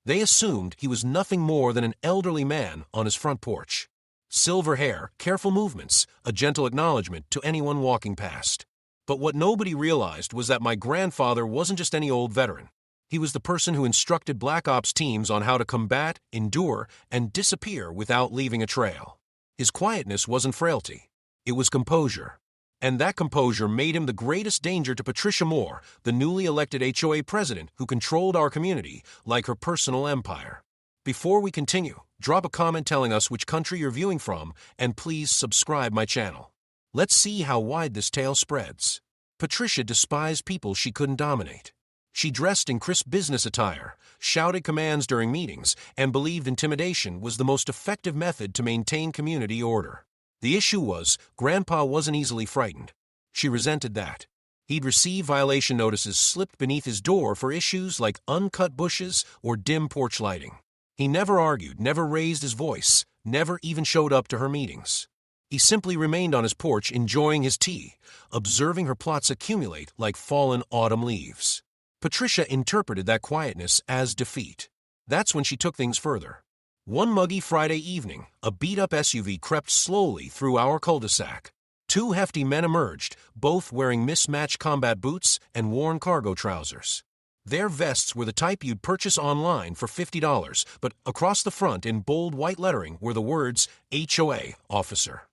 They assumed he was nothing more than an elderly man on his front porch. Silver hair, careful movements, a gentle acknowledgement to anyone walking past. But what nobody realized was that my grandfather wasn't just any old veteran. He was the person who instructed Black Ops teams on how to combat, endure, and disappear without leaving a trail. His quietness wasn't frailty. It was composure. And that composure made him the greatest danger to Patricia Moore, the newly elected HOA president who controlled our community like her personal empire. Before we continue, drop a comment telling us which country you're viewing from, and please subscribe my channel. Let's see how wide this tale spreads. Patricia despised people she couldn't dominate. She dressed in crisp business attire, shouted commands during meetings, and believed intimidation was the most effective method to maintain community order. The issue was, Grandpa wasn't easily frightened. She resented that. He'd receive violation notices slipped beneath his door for issues like uncut bushes or dim porch lighting. He never argued, never raised his voice, never even showed up to her meetings. He simply remained on his porch enjoying his tea, observing her plots accumulate like fallen autumn leaves. Patricia interpreted that quietness as defeat. That's when she took things further. One muggy Friday evening, a beat-up SUV crept slowly through our cul-de-sac. Two hefty men emerged, both wearing mismatched combat boots and worn cargo trousers. Their vests were the type you'd purchase online for $50, but across the front in bold white lettering were the words, HOA, Officer.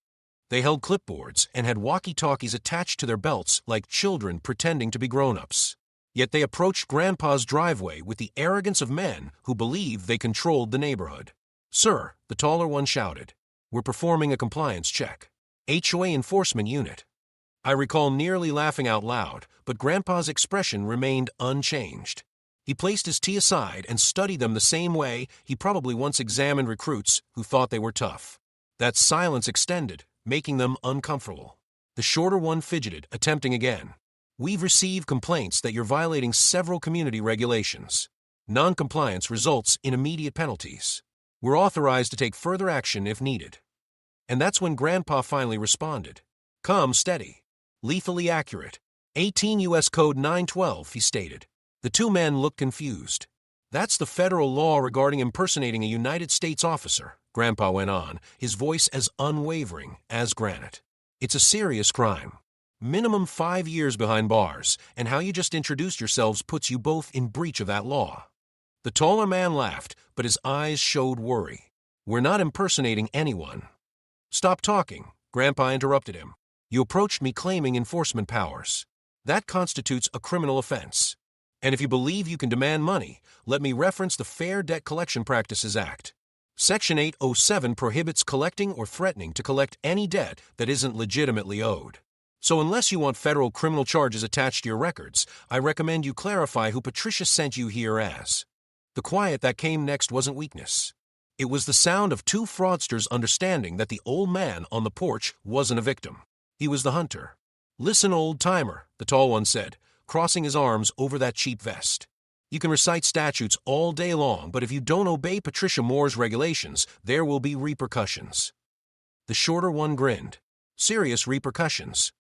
They held clipboards and had walkie-talkies attached to their belts like children pretending to be grown-ups. Yet they approached Grandpa's driveway with the arrogance of men who believed they controlled the neighborhood. "Sir," the taller one shouted, "we're performing a compliance check. HOA enforcement unit." I recall nearly laughing out loud, but Grandpa's expression remained unchanged. He placed his tea aside and studied them the same way he probably once examined recruits who thought they were tough. That silence extended, making them uncomfortable. The shorter one fidgeted, attempting again. "We've received complaints that you're violating several community regulations. Non-compliance results in immediate penalties. We're authorized to take further action if needed." And that's when Grandpa finally responded. "Come steady. Lethally accurate. 18 U.S. Code 912, he stated. The two men looked confused. "That's the federal law regarding impersonating a United States officer," Grandpa went on, his voice as unwavering as granite. "It's a serious crime. Minimum 5 years behind bars, and how you just introduced yourselves puts you both in breach of that law." The taller man laughed, but his eyes showed worry. "We're not impersonating anyone." "Stop talking," Grandpa interrupted him. "You approached me claiming enforcement powers. That constitutes a criminal offense. And if you believe you can demand money, let me reference the Fair Debt Collection Practices Act. Section 807 prohibits collecting or threatening to collect any debt that isn't legitimately owed. So unless you want federal criminal charges attached to your records, I recommend you clarify who Patricia sent you here as." The quiet that came next wasn't weakness. It was the sound of two fraudsters understanding that the old man on the porch wasn't a victim. He was the hunter. "Listen, old-timer," the tall one said, crossing his arms over that cheap vest. "You can recite statutes all day long, but if you don't obey Patricia Moore's regulations, there will be repercussions." The shorter one grinned. "Serious repercussions."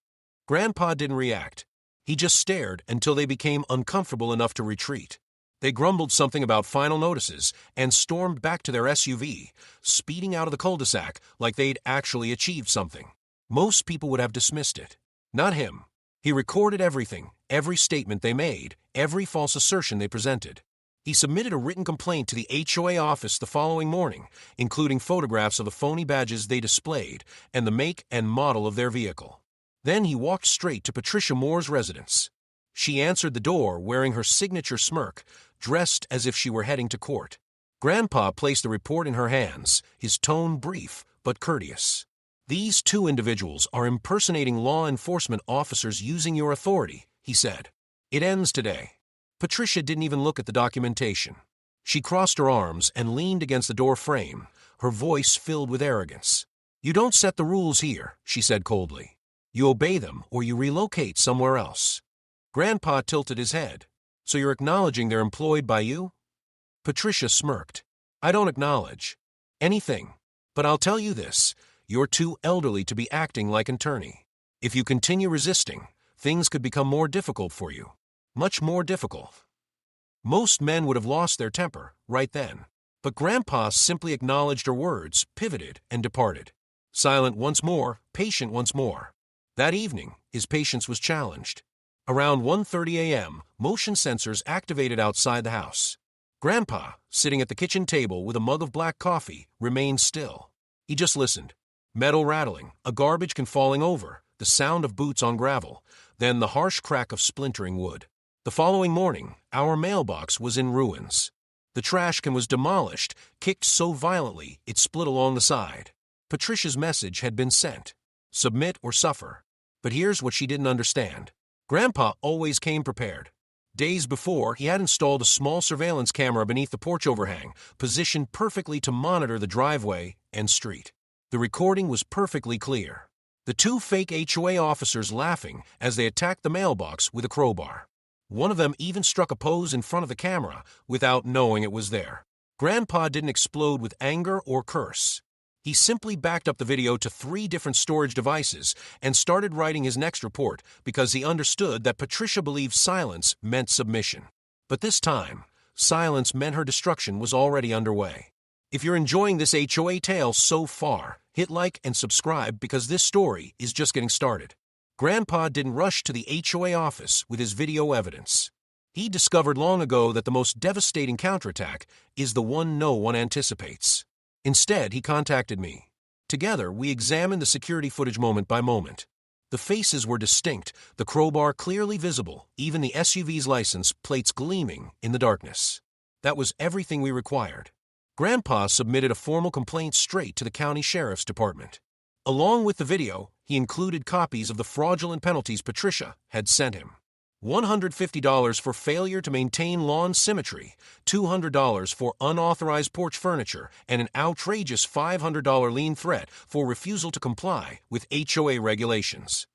Grandpa didn't react. He just stared until they became uncomfortable enough to retreat. They grumbled something about final notices and stormed back to their SUV, speeding out of the cul-de-sac like they'd actually achieved something. Most people would have dismissed it. Not him. He recorded everything, every statement they made, every false assertion they presented. He submitted a written complaint to the HOA office the following morning, including photographs of the phony badges they displayed and the make and model of their vehicle. Then he walked straight to Patricia Moore's residence. She answered the door wearing her signature smirk, dressed as if she were heading to court. Grandpa placed the report in her hands, his tone brief but courteous. "These two individuals are impersonating law enforcement officers using your authority," he said. "It ends today." Patricia didn't even look at the documentation. She crossed her arms and leaned against the door frame, her voice filled with arrogance. "You don't set the rules here," she said coldly. "You obey them or you relocate somewhere else." Grandpa tilted his head. "So you're acknowledging they're employed by you?" Patricia smirked. "I don't acknowledge anything, but I'll tell you this. You're too elderly to be acting like an attorney. If you continue resisting, things could become more difficult for you. Much more difficult." Most men would have lost their temper right then. But Grandpa simply acknowledged her words, pivoted, and departed. Silent once more, patient once more. That evening, his patience was challenged. Around 1:30 a.m., motion sensors activated outside the house. Grandpa, sitting at the kitchen table with a mug of black coffee, remained still. He just listened. Metal rattling, a garbage can falling over, the sound of boots on gravel, then the harsh crack of splintering wood. The following morning, our mailbox was in ruins. The trash can was demolished, kicked so violently it split along the side. Patricia's message had been sent. Submit or suffer. But here's what she didn't understand. Grandpa always came prepared. Days before, he had installed a small surveillance camera beneath the porch overhang, positioned perfectly to monitor the driveway and street. The recording was perfectly clear. The two fake HOA officers laughing as they attacked the mailbox with a crowbar. One of them even struck a pose in front of the camera without knowing it was there. Grandpa didn't explode with anger or curse. He simply backed up the video to 3 different storage devices and started writing his next report because he understood that Patricia believed silence meant submission. But this time, silence meant her destruction was already underway. If you're enjoying this HOA tale so far, hit like and subscribe because this story is just getting started. Grandpa didn't rush to the HOA office with his video evidence. He discovered long ago that the most devastating counterattack is the one no one anticipates. Instead, he contacted me. Together, we examined the security footage moment by moment. The faces were distinct, the crowbar clearly visible, even the SUV's license plates gleaming in the darkness. That was everything we required. Grandpa submitted a formal complaint straight to the county sheriff's department. Along with the video, he included copies of the fraudulent penalties Patricia had sent him. $150 for failure to maintain lawn symmetry, $200 for unauthorized porch furniture, and an outrageous $500 lien threat for refusal to comply with HOA regulations.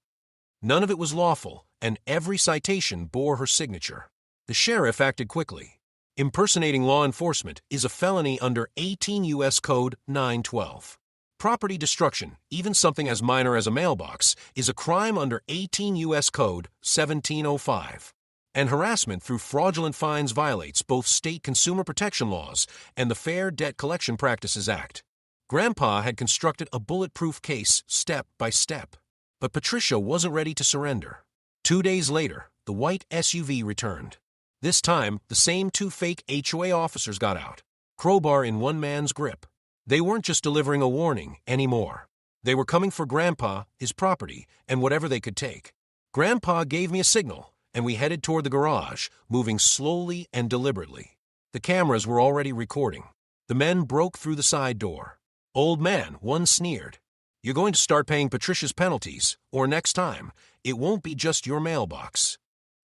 None of it was lawful, and every citation bore her signature. The sheriff acted quickly. Impersonating law enforcement is a felony under 18 U.S. Code 912. Property destruction, even something as minor as a mailbox, is a crime under 18 U.S. Code 1705. And harassment through fraudulent fines violates both state consumer protection laws and the Fair Debt Collection Practices Act. Grandpa had constructed a bulletproof case step by step. But Patricia wasn't ready to surrender. 2 days later, the white SUV returned. This time, the same 2 fake HOA officers got out, crowbar in one man's grip. They weren't just delivering a warning anymore. They were coming for Grandpa, his property, and whatever they could take. Grandpa gave me a signal, and we headed toward the garage, moving slowly and deliberately. The cameras were already recording. The men broke through the side door. Old man, one sneered. You're going to start paying Patricia's penalties, or next time, it won't be just your mailbox.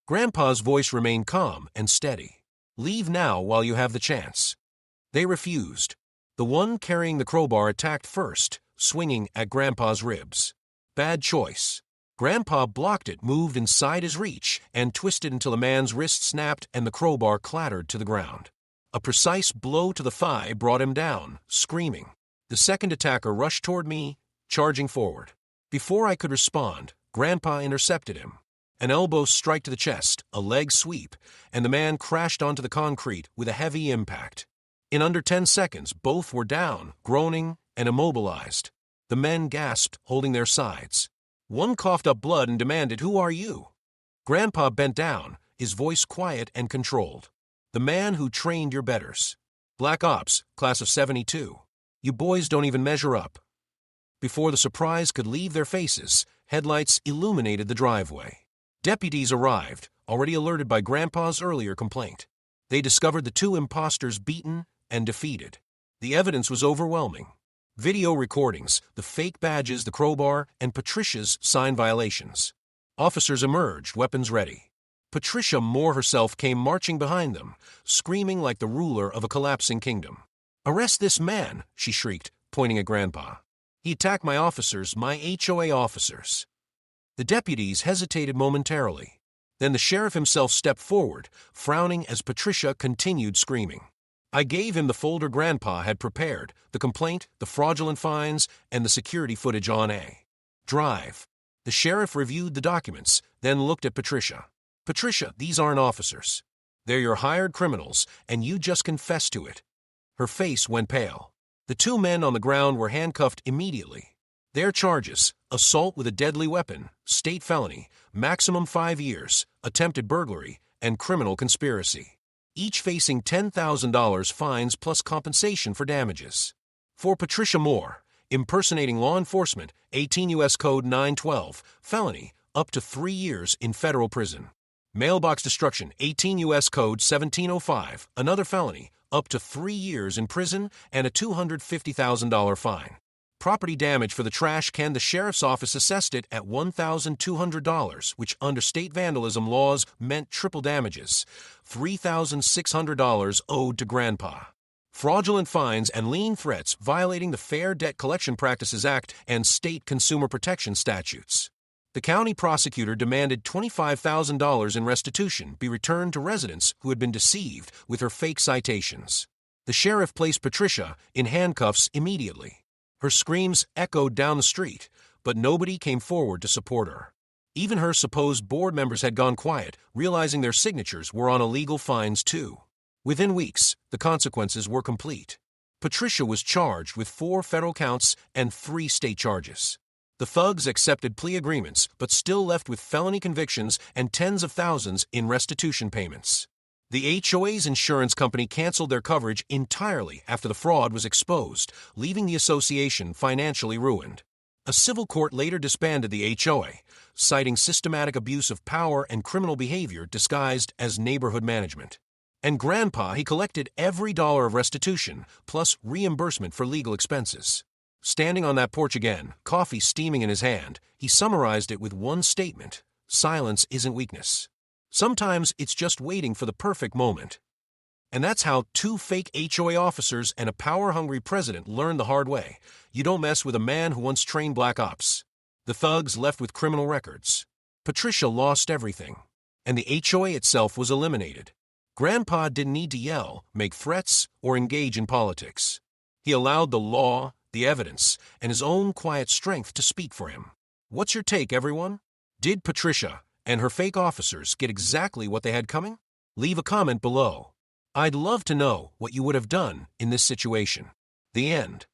Grandpa's voice remained calm and steady. Leave now while you have the chance. They refused. The one carrying the crowbar attacked first, swinging at Grandpa's ribs. Bad choice. Grandpa blocked it, moved inside his reach, and twisted until the man's wrist snapped and the crowbar clattered to the ground. A precise blow to the thigh brought him down, screaming. The second attacker rushed toward me, charging forward. Before I could respond, Grandpa intercepted him. An elbow strike to the chest, a leg sweep, and the man crashed onto the concrete with a heavy impact. In under 10 seconds, both were down, groaning, and immobilized. The men gasped, holding their sides. One coughed up blood and demanded, "Who are you?" Grandpa bent down, his voice quiet and controlled. "The man who trained your betters. Black Ops, class of 72. You boys don't even measure up." Before the surprise could leave their faces, headlights illuminated the driveway. Deputies arrived, already alerted by Grandpa's earlier complaint. They discovered the 2 imposters beaten and defeated. The evidence was overwhelming. Video recordings, the fake badges, the crowbar, and Patricia's sign violations. Officers emerged, weapons ready. Patricia Moore herself came marching behind them, screaming like the ruler of a collapsing kingdom. "Arrest this man," she shrieked, pointing at Grandpa. "He attacked my officers, my HOA officers." The deputies hesitated momentarily. Then the sheriff himself stepped forward, frowning as Patricia continued screaming. I gave him the folder Grandpa had prepared, the complaint, the fraudulent fines, and the security footage on a drive. The sheriff reviewed the documents, then looked at Patricia. "Patricia, these aren't officers. They're your hired criminals, and you just confessed to it." Her face went pale. The two men on the ground were handcuffed immediately. Their charges: assault with a deadly weapon, state felony, maximum 5 years, attempted burglary, and criminal conspiracy. Each facing $10,000 fines plus compensation for damages. For Patricia Moore, impersonating law enforcement, 18 U.S. Code 912, felony, up to 3 years in federal prison. Mailbox destruction, 18 U.S. Code 1705, another felony, up to 3 years in prison and a $250,000 fine. Property damage for the trash can, the sheriff's office assessed it at $1,200, which under state vandalism laws meant triple damages, $3,600 owed to Grandpa. Fraudulent fines and lien threats violating the Fair Debt Collection Practices Act and state consumer protection statutes. The county prosecutor demanded $25,000 in restitution be returned to residents who had been deceived with her fake citations. The sheriff placed Patricia in handcuffs immediately. Her screams echoed down the street, but nobody came forward to support her. Even her supposed board members had gone quiet, realizing their signatures were on illegal fines too. Within weeks, the consequences were complete. Patricia was charged with 4 federal counts and 3 state charges. The thugs accepted plea agreements, but still left with felony convictions and tens of thousands in restitution payments. The HOA's insurance company canceled their coverage entirely after the fraud was exposed, leaving the association financially ruined. A civil court later disbanded the HOA, citing systematic abuse of power and criminal behavior disguised as neighborhood management. And Grandpa, he collected every dollar of restitution, plus reimbursement for legal expenses. Standing on that porch again, coffee steaming in his hand, he summarized it with one statement: silence isn't weakness. Sometimes it's just waiting for the perfect moment. And that's how 2 fake HOA officers and a power-hungry president learned the hard way. You don't mess with a man who once trained black ops. The thugs left with criminal records. Patricia lost everything, and the HOA itself was eliminated. Grandpa didn't need to yell, make threats, or engage in politics. He allowed the law, the evidence, and his own quiet strength to speak for him. What's your take, everyone? Did Patricia and her fake officers get exactly what they had coming? Leave a comment below. I'd love to know what you would have done in this situation. The end.